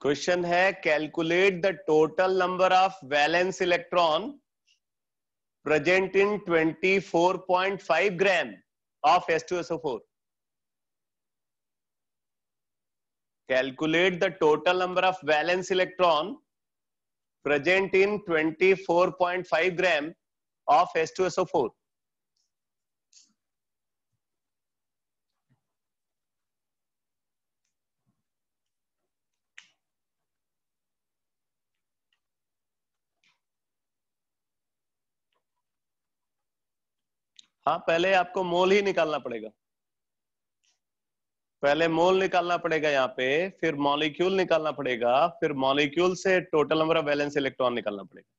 Question है calculate the total number of valence electron present in 24.5 gram of H2SO4. Calculate the total number of valence electron present in 24.5 gram of H2SO4. हाँ, पहले आपको मोल ही निकालना पड़ेगा। पहले मोल निकालना पड़ेगा यहाँ पे, फिर मॉलिक्यूल निकालना पड़ेगा, फिर मॉलिक्यूल से total number of valence electron निकालना पड़ेगा।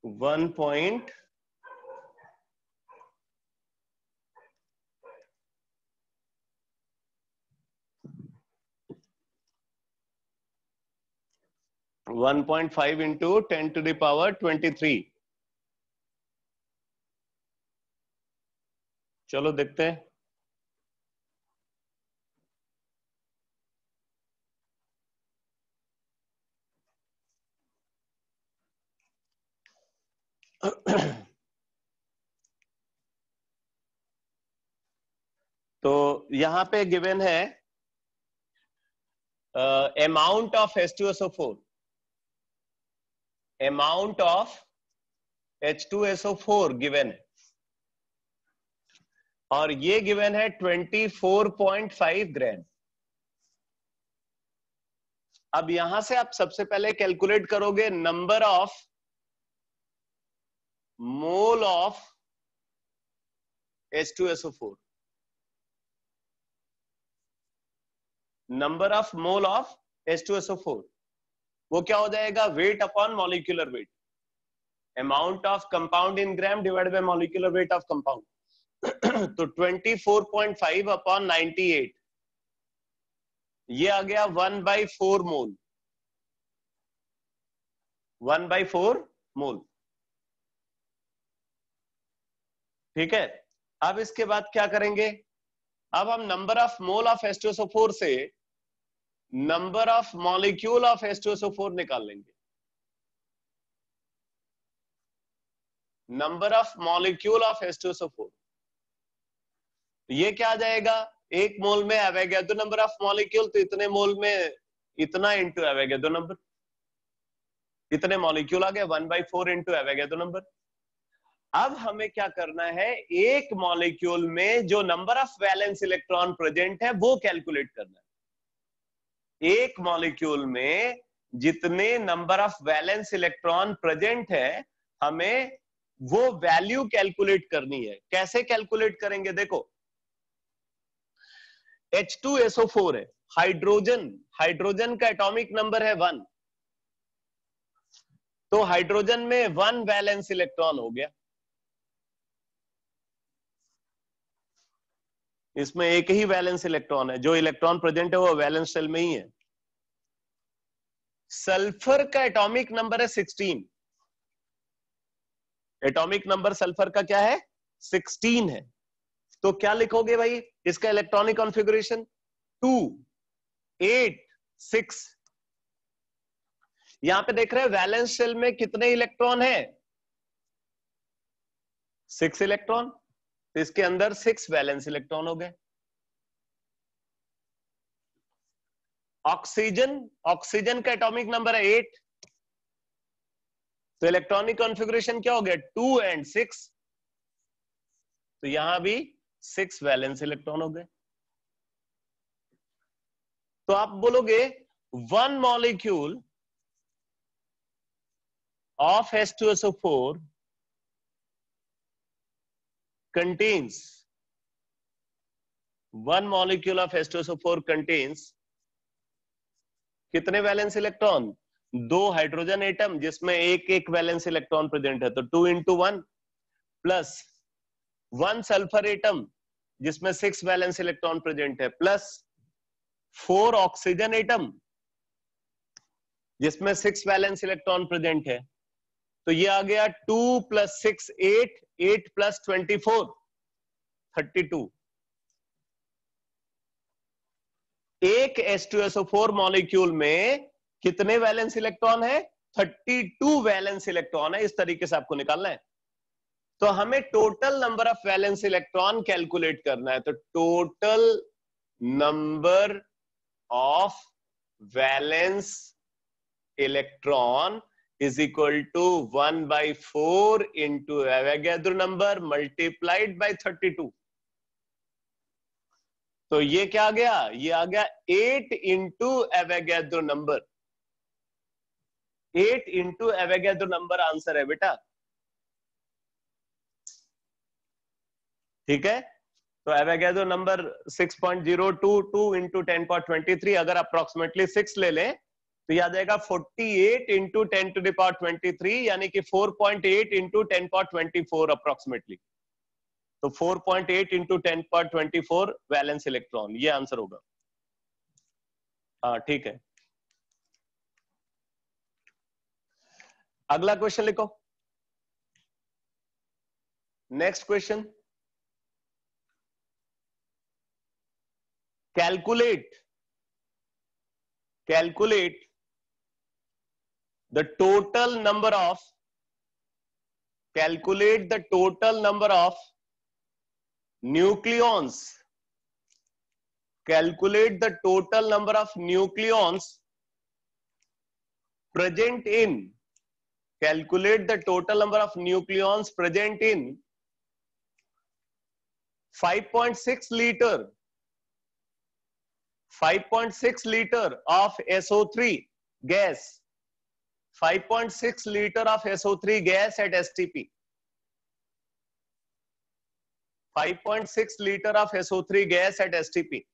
One point 1.5 into 10 to the power 23। चलो देखते हैं। तो यहां पे गिवन है amount of H2SO4, amount of H2SO4 given है, और ये गिवन है 24.5 ग्राम। अब यहां से आप सबसे पहले कैलकुलेट करोगे number of mole of H2SO4, number of mole of H2SO4, वो क्या हो जाएगा? Weight upon molecular weight, amount of compound in gram divide by molecular weight of compound. तो 24.5 अपॉन 98, ये आ गया 1/4 मोल, 1/4 मोल। ठीक है, अब इसके बाद क्या करेंगे? अब हम number of mole of H2SO4 से number of molecule of H2SO4 निकाल लेंगे। Number of molecule of H2SO4, ये क्या आ जाएगा? एक मोल में एवोगाड्रो नंबर ऑफ मॉलिक्यूल, तो इतने मोल में इतना इंटू एवोगाड्रो नंबर, इतने मॉलिक्यूल आ गए 1/4 इंटू एवोगाड्रो नंबर। अब हमें क्या करना है? एक मॉलिक्यूल में जो number of valence electron present है वो कैलकुलेट करना है। एक मॉलिक्यूल में जितने number of valence electron present है, हमें वो वैल्यू कैलकुलेट करनी है। कैसे कैलकुलेट करेंगे? देखो, H2SO4 है, हाइड्रोजन का एटॉमिक नंबर है 1, तो हाइड्रोजन में 1 वैलेंस इलेक्ट्रॉन हो गया। इसमें एक ही वैलेंस इलेक्ट्रॉन है, जो इलेक्ट्रॉन प्रेजेंट है वो वैलेंस शेल में ही है। सल्फर का एटॉमिक नंबर है 16, एटॉमिक नंबर सल्फर का क्या है? 16 है। तो क्या लिखोगे भाई इसका इलेक्ट्रॉनिक कॉन्फ़िगरेशन? 2, 8, 6। यहां पे देख रहे हैं वैलेंस शेल में कितने इलेक्ट्रॉन है? 6 इलेक्ट्रॉन, तो इसके अंदर 6 वैलेंस इलेक्ट्रॉन हो गए। ऑक्सीजन का एटॉमिक नंबर है 8, तो इलेक्ट्रॉनिक कॉन्फ़िगरेशन क्या हो गया? 2 and 6, तो यहां भी 6 वैलेंस इलेक्ट्रॉन हो गए। तो आप बोलोगे 1 molecule of H2SO4 contains, 1 molecule of H2SO4 contains कितने वैलेंस इलेक्ट्रॉन? 2 हाइड्रोजन एटम जिसमें एक एक वैलेंस इलेक्ट्रॉन प्रेजेंट है, तो 2 into 1 प्लस 1 सल्फर एटम जिसमें 6 वैलेंस इलेक्ट्रॉन प्रेजेंट है, प्लस 4 ऑक्सीजन एटम जिसमें 6 वैलेंस इलेक्ट्रॉन प्रेजेंट है। तो ये आ गया 2 + 6 8, 8 + 24 32। एक H2SO4 मॉलिक्यूल में कितने वैलेंस इलेक्ट्रॉन है? 32 वैलेंस इलेक्ट्रॉन है। इस तरीके से आपको निकालना है। तो हमें total number of valence electron calculate करना है। तो total number of valence electron is equal to 1/4 into Avogadro number multiplied by 32। तो ये क्या आ गया? ये आ गया 8 into Avogadro number. 8 into Avogadro number answer है बेटा। ठीक है, तो एवोगैड्रो नंबर 6.022 इंटू 10^23, अगर अप्रोक्सीमेटली 6 ले लें तो याद आएगा 48 इंटू 10^23, यानी कि 4.8 इंटू 10^24 अप्रोक्सीमेटली। तो 4.8 इंटू 10^24 वैलेंस इलेक्ट्रॉन, ये आंसर होगा। हाँ ठीक है, अगला क्वेश्चन लिखो। Next question, calculate the total number of nucleons. Calculate the total number of nucleons present in 5.6 liter of SO3 gas. 5.6 liter of SO3 gas at STP. 5.6 liter of SO3 gas at STP.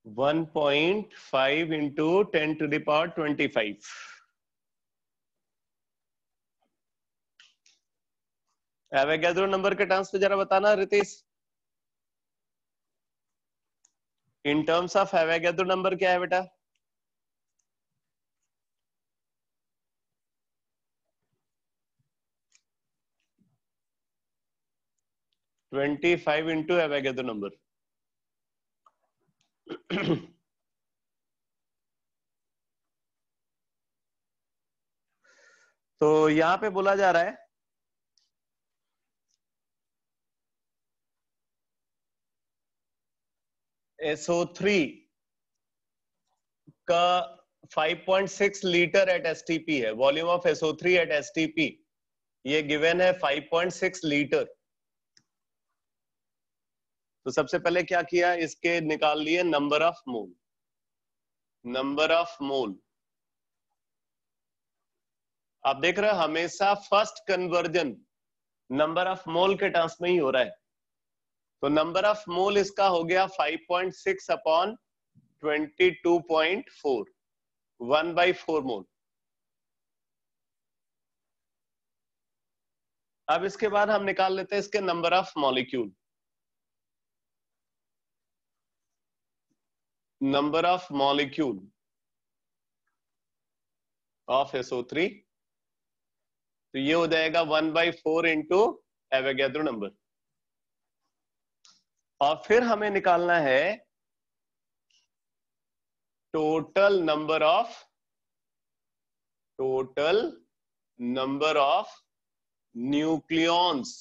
1.5 into 10 to the power 25. Avogadro number के terms में जरा बताना Ritesh, in terms of Avogadro number क्या है बेटा? (25) into Avogadro number. तो यहां पे बोला जा रहा है SO3 का 5.6 लीटर एट STP है, volume of SO3 at STP ये गिवन है 5.6 लीटर। तो सबसे पहले क्या किया, इसके निकाल लिए number of mole. Number of मोल आप देख रहे हो हमेशा फर्स्ट कन्वर्जन नंबर ऑफ मोल के टर्म्स में ही हो रहा है। तो नंबर ऑफ मोल इसका हो गया 5.6 अपॉन 22.4, 1/4 मोल। अब इसके बाद हम निकाल लेते हैं इसके number of molecule. Number of molecule of SO3, तो ये हो जाएगा 1/4 इंटू एवोगैड्रो नंबर। और फिर हमें निकालना है total number of nucleons.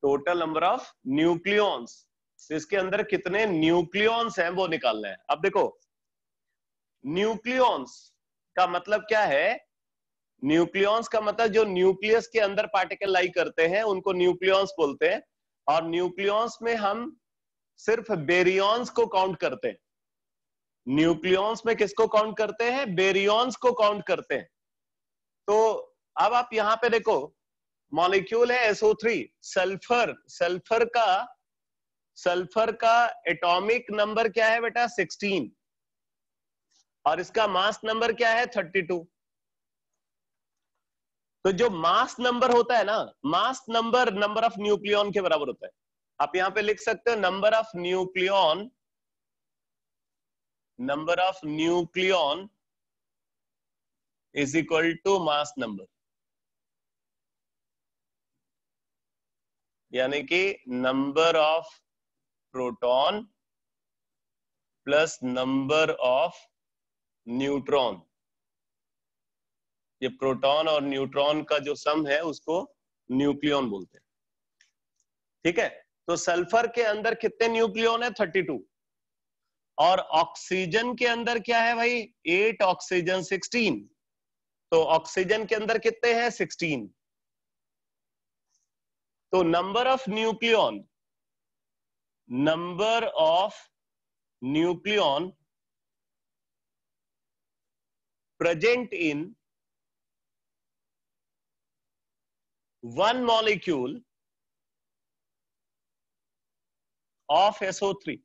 Total number of nucleons, इसके अंदर कितने न्यूक्लियॉन्स हैं वो निकालना है। अब देखो न्यूक्लियॉन्स का मतलब क्या है, न्यूक्लियॉन्स का मतलब जो न्यूक्लियस के अंदर पार्टिकल लाई करते हैं उनको न्यूक्लियॉन्स बोलते हैं। और न्यूक्लियॉन्स में हम सिर्फ बेरियॉन्स को काउंट करते हैं। न्यूक्लियॉन्स में किसको काउंट करते हैं? बेरियॉन्स को काउंट करते हैं। तो अब आप यहां पे देखो मॉलिक्यूल है SO3, सल्फर का एटॉमिक नंबर क्या है बेटा? 16, और इसका मास नंबर क्या है? 32। तो जो मास नंबर होता है ना, मास नंबर ऑफ न्यूक्लियॉन के बराबर होता है। आप यहां पे लिख सकते हो number of nucleon is equal to mass number, यानी कि number of proton plus number of neutron. ये प्रोटॉन और न्यूट्रॉन का जो सम है उसको न्यूक्लियॉन बोलते हैं। ठीक है, तो सल्फर के अंदर कितने न्यूक्लियॉन है? 32। और ऑक्सीजन के अंदर क्या है भाई? 8 ऑक्सीजन 16। तो ऑक्सीजन के अंदर कितने हैं? 16। तो number of nucleon present in one molecule of SO3।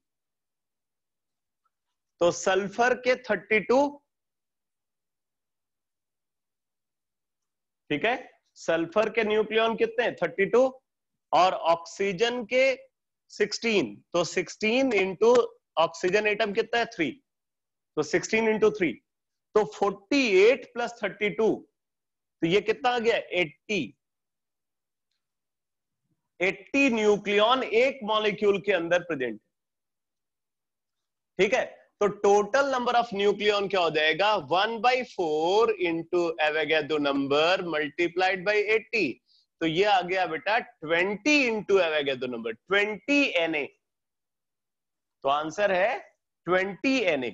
तो सल्फर के 32, ठीक है, सल्फर के न्यूक्लियॉन कितने? 32, और ऑक्सीजन के 16। तो 16 इंटू ऑक्सीजन एटम कितना है? 3। तो 16 इंटू 3, तो 48 प्लस 32, तो ये कितना आ गया? 80 न्यूक्लियॉन एक मॉलिक्यूल के अंदर प्रेजेंट। ठीक है, तो टोटल नंबर ऑफ न्यूक्लियॉन क्या हो जाएगा? 1/4 into Avogadro number multiplied by 80। तो ये आ गया बेटा 20 इंटू एवोगैड्रो नंबर, 20 Na। तो आंसर है 20 Na।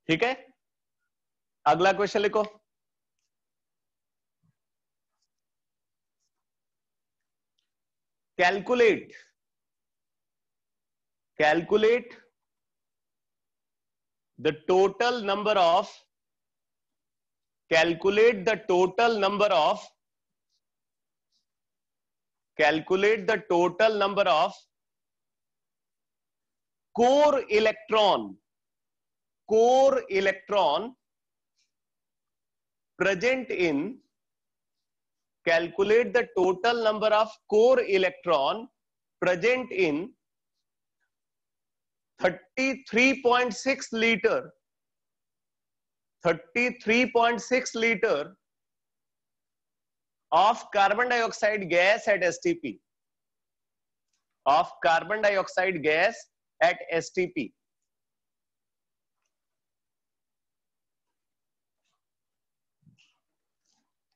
ठीक है, अगला क्वेश्चन लिखो। Calculate the total number of calculate the total number of core electron present in calculate the total number of core electron present in 33.6 liter of carbon dioxide gas at STP,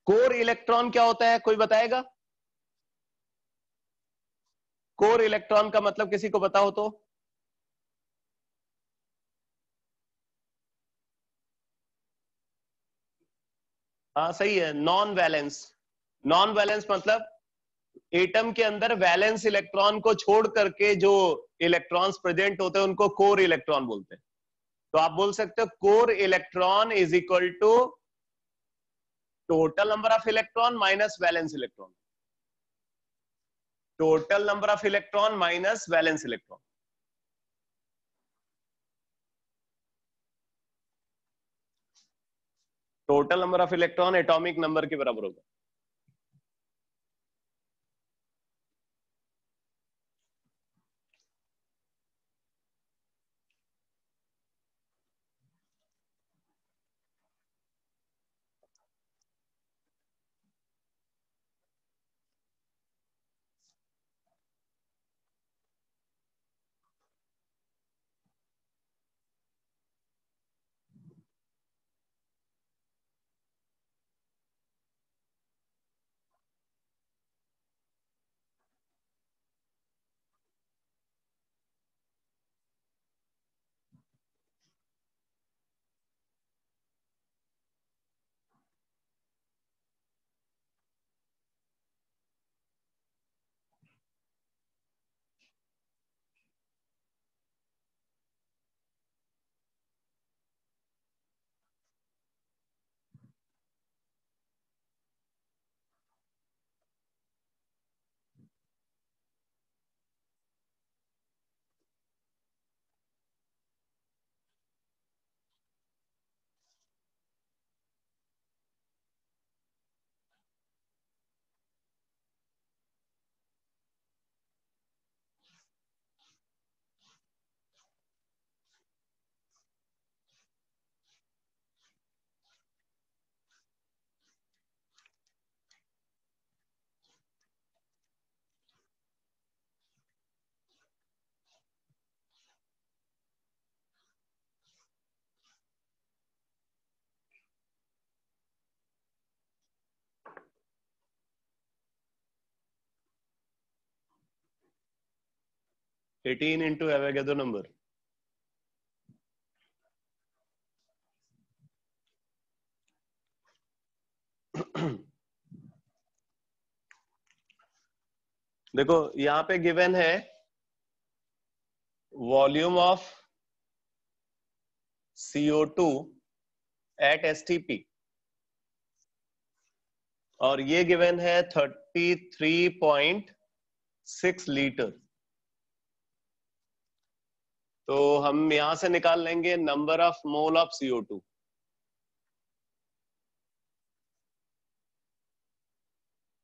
core electron क्या होता है, कोई बताएगा? Core electron का मतलब किसी को पता हो तो? हाँ सही है, नॉन वैलेंस मतलब एटम के अंदर वैलेंस इलेक्ट्रॉन को छोड़ करके जो इलेक्ट्रॉन्स प्रेजेंट होते हैं उनको कोर इलेक्ट्रॉन बोलते हैं। तो आप बोल सकते हो core electron is equal to total number of electron minus valence electron, total number of electron minus valence electron. Total number of electron atomic number के बराबर होगा। Eighteen into Avogadro number. देखो यहां पे गिवन है volume of CO2 eight STP और ये given है 33.6 लीटर। तो हम यहां से निकाल लेंगे number of mole of CO2।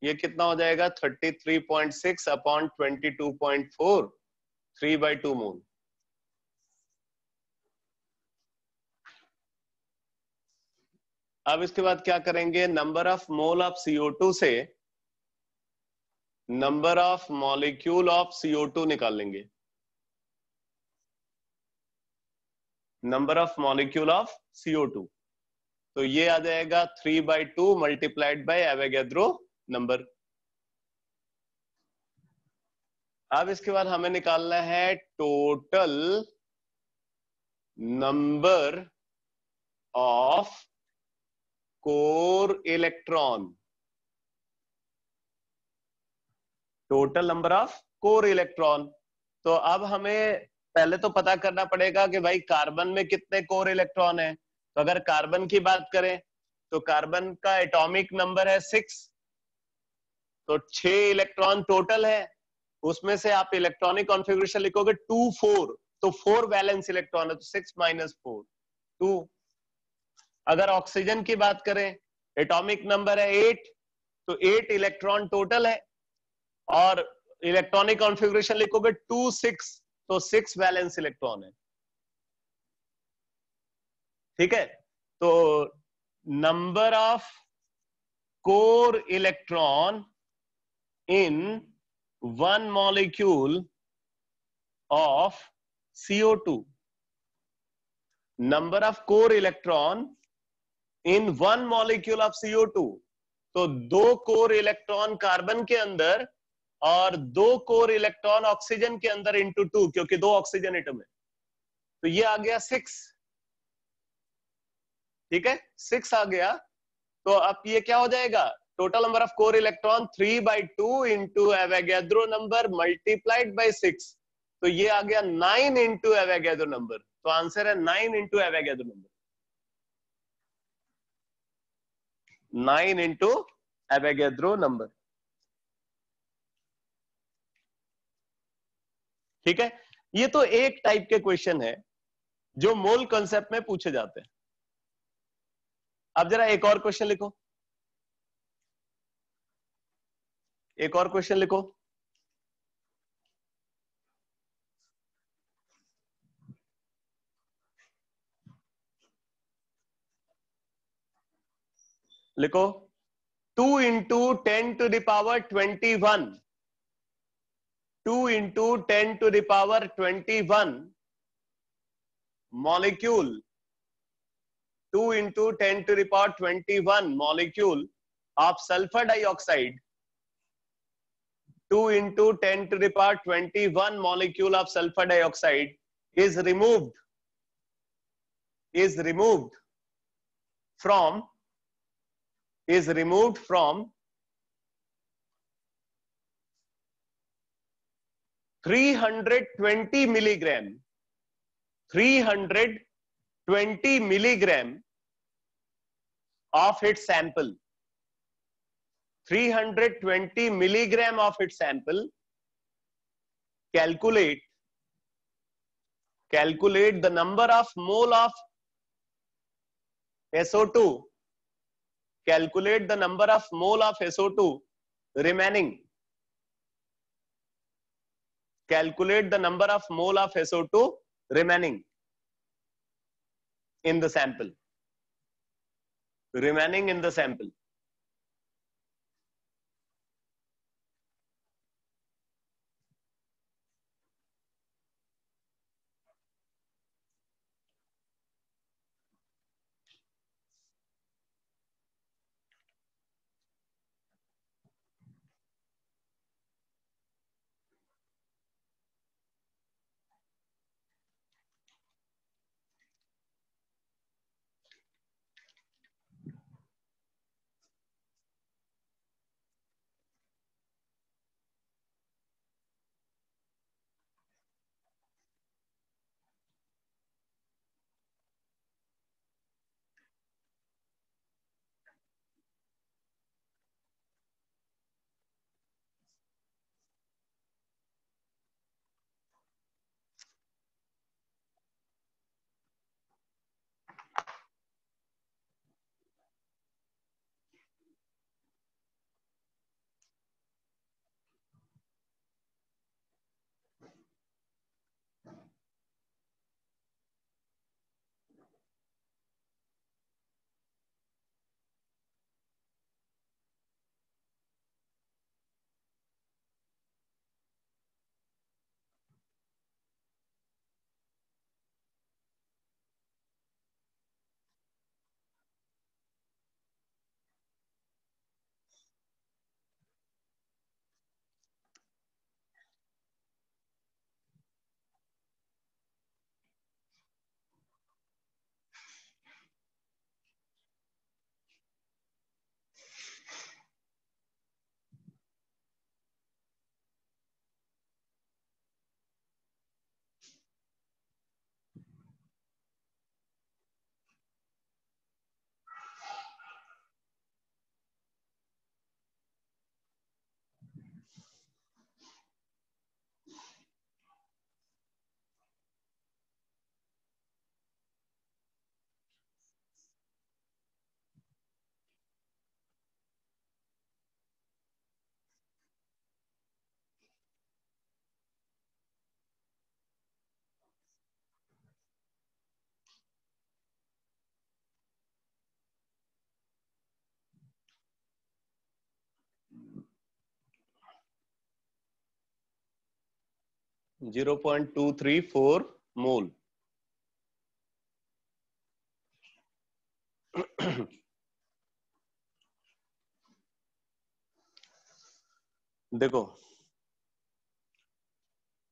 ये कितना हो जाएगा 33.6 अपॉन 22.4, 3/2 मोल। अब इसके बाद क्या करेंगे, number of mole of CO2 से number of molecule of CO2 निकाल लेंगे। Number of molecule of CO2 तो ये आ जाएगा 3/2 मल्टीप्लाइड बाय एवोगैड्रो नंबर। अब इसके बाद हमें निकालना है total number of core electron, total number of core electron. तो अब हमें पहले तो पता करना पड़ेगा कि भाई कार्बन में कितने कोर इलेक्ट्रॉन है। तो अगर कार्बन की बात करें तो कार्बन का एटॉमिक नंबर है 6 तो 6 इलेक्ट्रॉन टोटल है, उसमें से आप इलेक्ट्रॉनिक कॉन्फ़िगरेशन लिखोगे 2 4, तो 4 वैलेंस इलेक्ट्रॉन है, तो 6 माइनस 4 2। अगर ऑक्सीजन की बात करें, एटॉमिक नंबर है 8, तो 8 इलेक्ट्रॉन टोटल है, और इलेक्ट्रॉनिक कॉन्फ़िगरेशन लिखोगे 2 6, तो 6 वैलेंस इलेक्ट्रॉन है। ठीक है, तो number of core electron in one molecule of CO2, number of core electron in one molecule of CO2, तो 2 कोर इलेक्ट्रॉन कार्बन के अंदर और 2 कोर इलेक्ट्रॉन ऑक्सीजन के अंदर इंटू 2, क्योंकि 2 ऑक्सीजन एटम है, तो ये आ गया 6। ठीक है, 6 आ गया, तो अब ये क्या हो जाएगा, total number of core electron 3/2 into Avogadro number multiplied bye 6, तो ये आ गया 9 इंटू एवोगैड्रो नंबर, तो आंसर है 9 into Avogadro number, 9 into Avogadro number. ठीक है, ये तो एक टाइप के क्वेश्चन है जो मोल कॉन्सेप्ट में पूछे जाते हैं। अब जरा एक और क्वेश्चन लिखो, एक और क्वेश्चन लिखो। लिखो 2 into 10⁻21, 2 into 10⁻21 molecule, 2 into 10⁻21 molecule of sulphur dioxide, 2 into 10 to the power 21 molecule of sulfur dioxide is removed from 320 milligram 320 milligram of its sample, 320 milligram of its sample. Calculate the number of mole of SO2, calculate the number of mole of SO2 remaining, calculate the number of mole of SO2 remaining in the sample, remaining in the sample. 0.234 मोल। देखो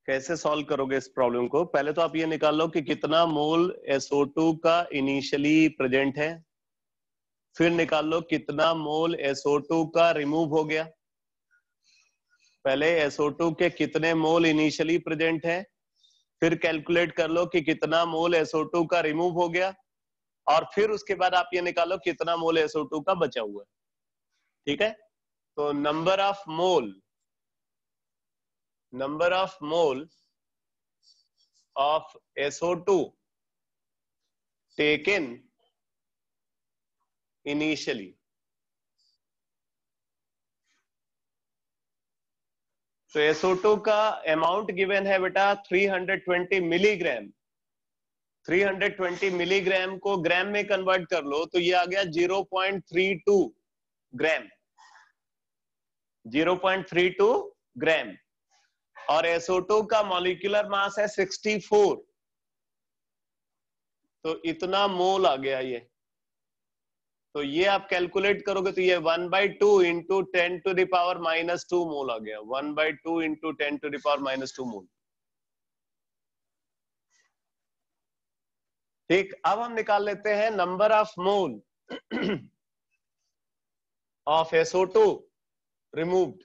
कैसे solve करोगे इस problem को। पहले तो आप ये निकाल लो कि कितना मोल SO2 का इनिशियली प्रेजेंट है, फिर निकाल लो कितना मोल SO2 का रिमूव हो गया। पहले SO2 के कितने मोल इनिशियली प्रेजेंट है, फिर कैलकुलेट कर लो कि कितना मोल SO2 का रिमूव हो गया, और फिर उसके बाद आप ये निकालो कितना मोल SO2 का बचा हुआ है। ठीक है, तो number of mole of SO2 taken initially, तो SO2 का अमाउंट गिवन है बेटा 320 मिलीग्राम। 320 मिलीग्राम को ग्राम में कन्वर्ट कर लो तो ये आ गया 0.32 ग्राम। 0.32 ग्राम। और SO2 का मॉलिक्यूलर मास है 64, तो इतना मोल आ गया ये। तो ये आप कैलकुलेट करोगे तो ये 1/2 इंटू 10⁻⁻² मोल आ गया। 1/2 इंटू 10⁻⁻² मोल। ठीक, अब हम निकाल लेते हैं number of mole of SO2 removed.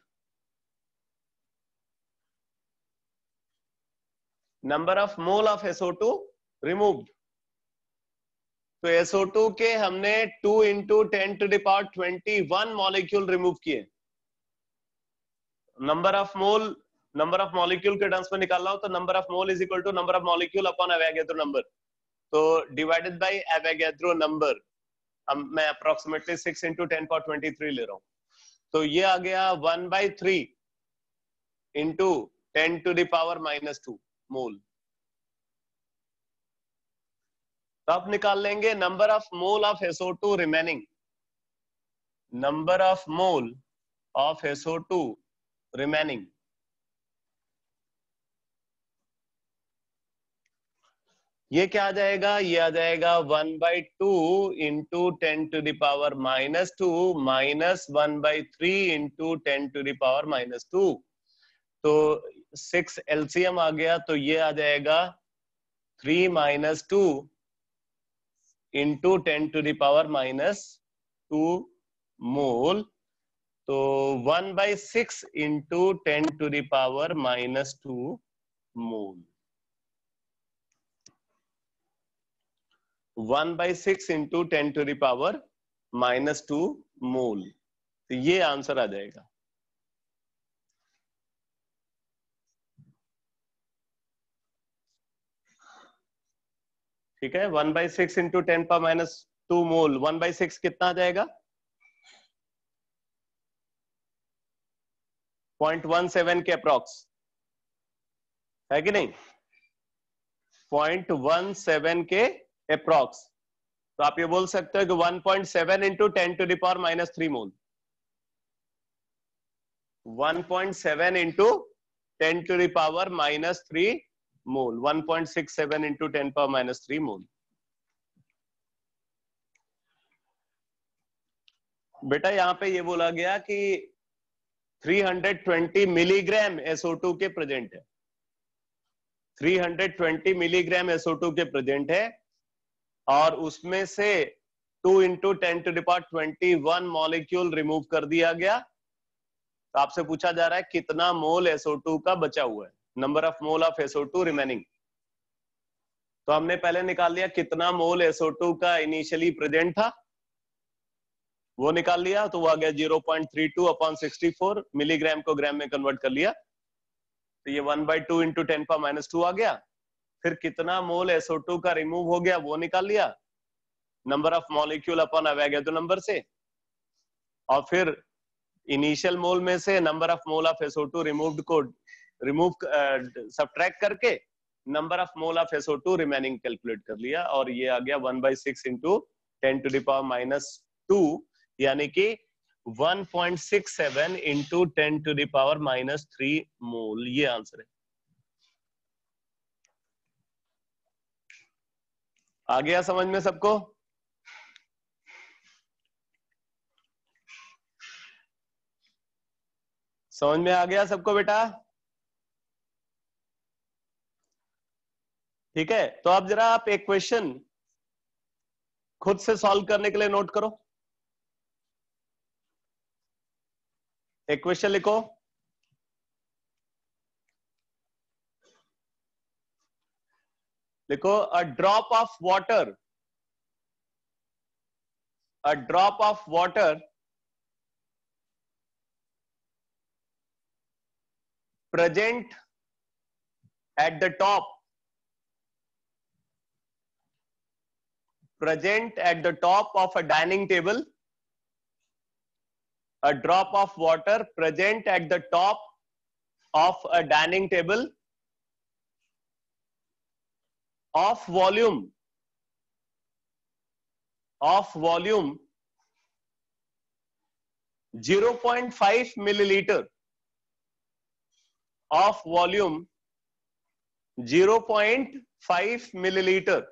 Number of mole of SO2 removed. तो SO2 के हमने 2 इंटू 10⁻21 मॉलिक्यूल रिमूव किए। नंबर ऑफ मॉलिक्यूल के टर्म्स में निकालना हो तो number of mole is equal to number of molecule upon Avogadro number. तो डिवाइडेड बाय एवोगैड्रो नंबर, मैं अप्रोक्सीमेटली 6 इंटू 10⁻23 ले रहा हूं। तो ये आ गया 1/3 इंटू 10⁻⁻² मोल। तो आप निकाल लेंगे number of mole of SO2 remaining. Number of mole of SO2 remaining, ये क्या आ जाएगा? ये आ जाएगा 1/2 इंटू 10⁻⁻² माइनस 1/3 इंटू 10⁻⁻²। तो 6 LCM आ गया, तो ये आ जाएगा 3 - 2 इंटू 10⁻⁻² मोल। तो 1/6 इंटू 10⁻⁻² मोल। 1/6 इंटू 10⁻⁻² मोल। तो ये आंसर आ जाएगा। ठीक है, 1/6 इंटू 10⁻⁻² मोल। 1/6 कितना आ जाएगा? 0.17 के अप्रॉक्स, है कि नहीं? 0.17 के अप्रॉक्स। तो आप ये बोल सकते हो कि 1.7 इंटू 10⁻⁻³ मोल। 1.7 इंटू 10⁻⁻³ मोल। 1.67 इंटू 10⁻⁻³ मोल। बेटा यहाँ पे ये बोला गया कि 320 मिलीग्राम SO2 के प्रेजेंट है। 320 मिलीग्राम SO2 के प्रेजेंट है, और उसमें से 2 इंटू 10⁻21 मॉलिक्यूल रिमूव कर दिया गया। तो आपसे पूछा जा रहा है कितना मोल SO2 का बचा हुआ है, number of mole of SO2 remaining. तो हमने पहले निकाल लिया कितना मोल SO2 का इनिशियली प्रेजेंट था, वो निकाल लिया। तो वो आ गया 0.32/64। मिलीग्राम को ग्राम में कन्वर्ट कर लिया, तो ये 1/2 इंटू 10⁻⁻² आ गया। फिर कितना मोल SO2 का रिमूव हो गया वो निकाल लिया, number of molecule upon Avogadro number से। और फिर इनिशियल मोल में से number of mole of SO2 removed को सब्ट्रैक्ट करके number of mole of SO2 remaining calculate कर लिया, और ये आ गया 1/6 इंटू 10⁻⁻², यानी कि 1.67 इंटू 10⁻³ मोल। ये आंसर है। आ गया समझ में सबको? समझ में आ गया सबको बेटा? ठीक है, तो अब जरा आप एक क्वेश्चन खुद से सॉल्व करने के लिए नोट करो। एक क्वेश्चन लिखो। लिखो, a drop of water present at the top of a dining table. A drop of water present at the top of a dining table of volume 0.5 milliliter, of volume 0.5 milliliter.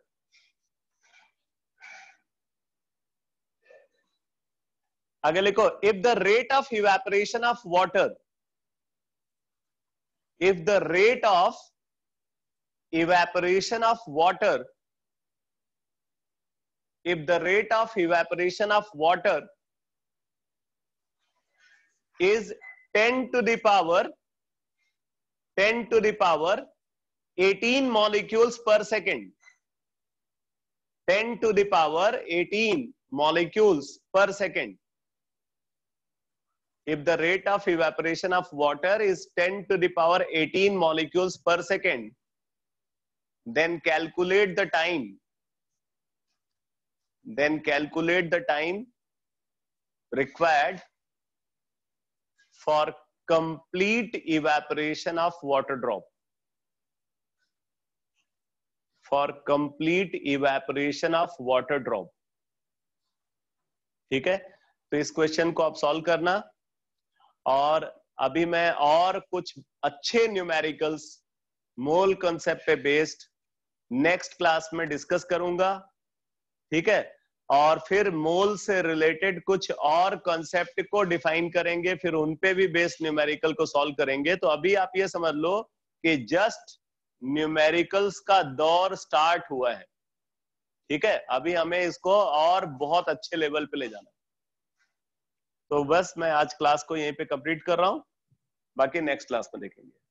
आगे लिखो, if the rate of evaporation of water is 10 to the power 18 molecules per second. 10 to the power 18 molecules per second. If the rate of evaporation of water is 10 to the power 18 molecules per second, then calculate the time. Required for complete evaporation of water drop. ठीक है, तो इस question को आप solve करना, और अभी मैं और कुछ अच्छे न्यूमेरिकल्स मोल कंसेप्ट पे बेस्ड नेक्स्ट क्लास में डिस्कस करूंगा। ठीक है, और फिर मोल से रिलेटेड कुछ और कॉन्सेप्ट को डिफाइन करेंगे, फिर उन पे भी बेस्ड न्यूमेरिकल को सॉल्व करेंगे। तो अभी आप ये समझ लो कि जस्ट न्यूमेरिकल्स का दौर स्टार्ट हुआ है। ठीक है, अभी हमें इसको और बहुत अच्छे लेवल पे ले जाना। तो बस मैं आज क्लास को यहीं पे कंप्लीट कर रहा हूं, बाकी नेक्स्ट क्लास में देखेंगे।